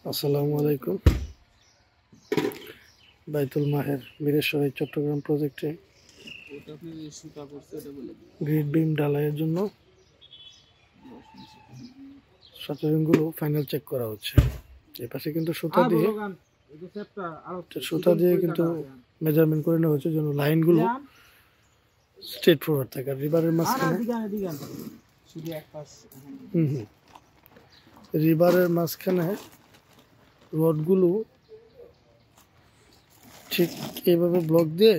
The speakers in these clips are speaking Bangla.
আসসালামু আলাইকুম। বাইতুল মাহের বীরেশ্বরী চট্টগ্রাম প্রজেক্টে গ্রিড বিম ঢালাইয়ের জন্য শাটারিংগুলো ফাইনাল চেক করা হচ্ছে। এই পাশে কিন্তু সুতা দিয়ে কিন্তু মেজারমেন্ট করে নেওয়া হচ্ছে যেন লাইনগুলো স্ট্রেট ফরওয়ার্ড থাকে। আর রিবারের মাঝখানে রডগুলো ঠিক এইভাবে ব্লক দিয়ে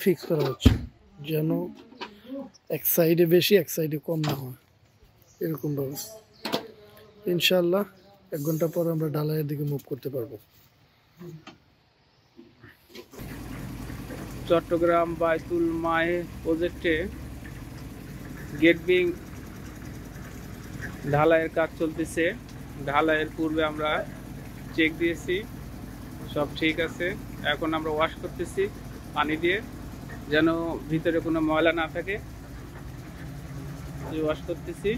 ফিক্স করা হচ্ছে যেন এক সাইডে বেশি এক সাইডে কম না হয়, এরকমভাবে। ইনশাআল্লাহ 1 ঘন্টা পর আমরা ঢালাইয়ের দিকে মুভ করতে পারবো। চট্টগ্রাম বাইতুল মায়ে প্রজেক্টে গেট বিম ঢালাইয়ের কাজ চলতেছে। ঢালাইয়ের পূর্বে আমরা চেক দিয়েছি, সব ঠিক আছে। এখন আমরা ওয়াশ করতেছি পানি দিয়ে, যেন ভিতরে কোনো ময়লা না থাকে। ওয়াশ করতেছি।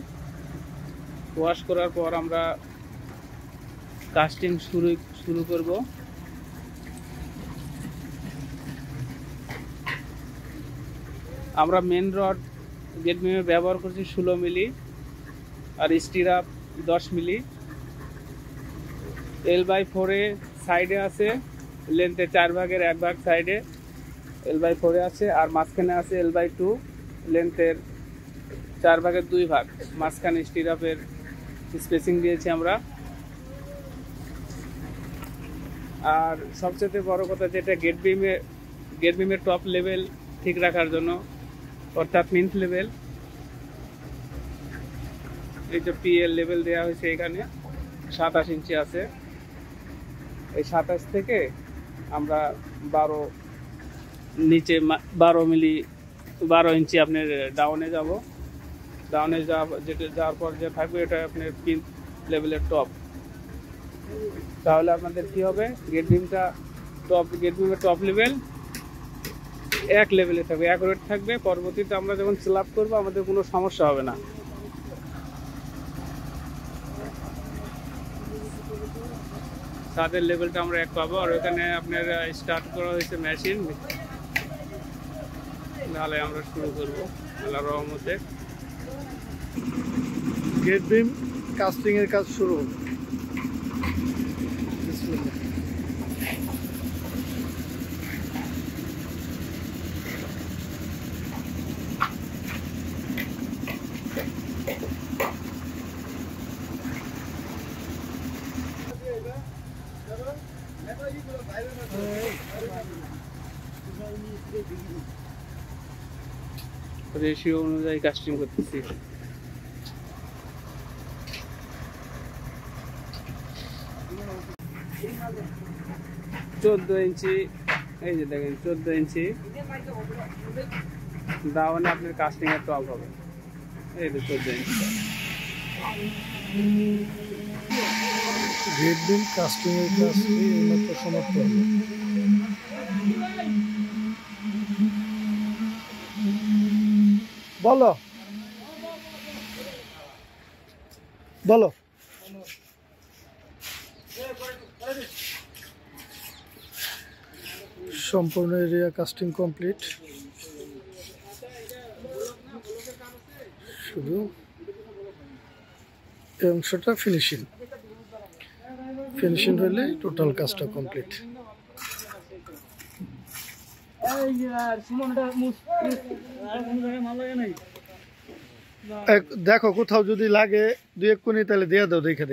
ওয়াশ করার পর আমরা কাস্টিং শুরু করব। আমরা মেন রড গেট বিমে ব্যবহার করছি 16 মিলি আর স্টিরাপ 10 মিলি। L/4 সাইডে আছে, লেন্থে 4 ভাগের 1 ভাগ সাইডে L/4 আছে, আর মাঝখানে আছে L/2 লেন্থের 4 ভাগের 2 ভাগ। মাঝখানে স্টিরাপের স্পেসিং দিয়েছি আমরা। আর সবচেয়ে বড় কথা যেটা গেট বিমের টপ লেভেল ঠিক রাখার জন্য, অর্থাৎ মিন্ট লেভেল, এই যে PL লেভেল দেওয়া হয়েছে এখানে 27 ইঞ্চি আছে। এই 27 থেকে আমরা 12 নিচে 12 ইঞ্চি আপনার ডাউনে যাব। ডাউনে যাওয়ার পর যে থাকবে এটা আপনার পিন লেভেলের টপ। তাহলে আপনাদের কি হবে, গেট বিমের টপ লেভেল এক লেভেলে থাকবে, অ্যাকুরেট থাকবে। পরবর্তীতে আমরা যখন স্ল্যাব করবো আমাদের কোনো সমস্যা হবে না। ছাদের লেভেলটা আমরা এক পাবো। আর ওখানে আপনার স্টার্ট করা হয়েছে মেশিন, তাহলে আমরা শুরু করবো আল্লাহর রহমতে। গেট বিম কাস্টিং এর কাজ শুরু হবে। রেশিও অনুযায়ী কাস্টিং করতেছি। চোদ্দ ইঞ্চি, এই যে দেখেন 14 ইঞ্চি দাওয়ানে আপনার কাস্টিং এর টপ হবে। এই যে 14 ইঞ্চি গেট বিম কাস্টিং এর কাজ এইমাত্র সমাপ্ত হলো। বলো বলো সম্পূর্ণ এরিয়া কাস্টিং কমপ্লিট। শুধু এই অংশটা ফিনিশিং হলে টোটাল কাজটা কমপ্লিট। দেখো কোথাও যদি লাগে 2-1 কোনি তাহলে দিয়ে দাও, দেখে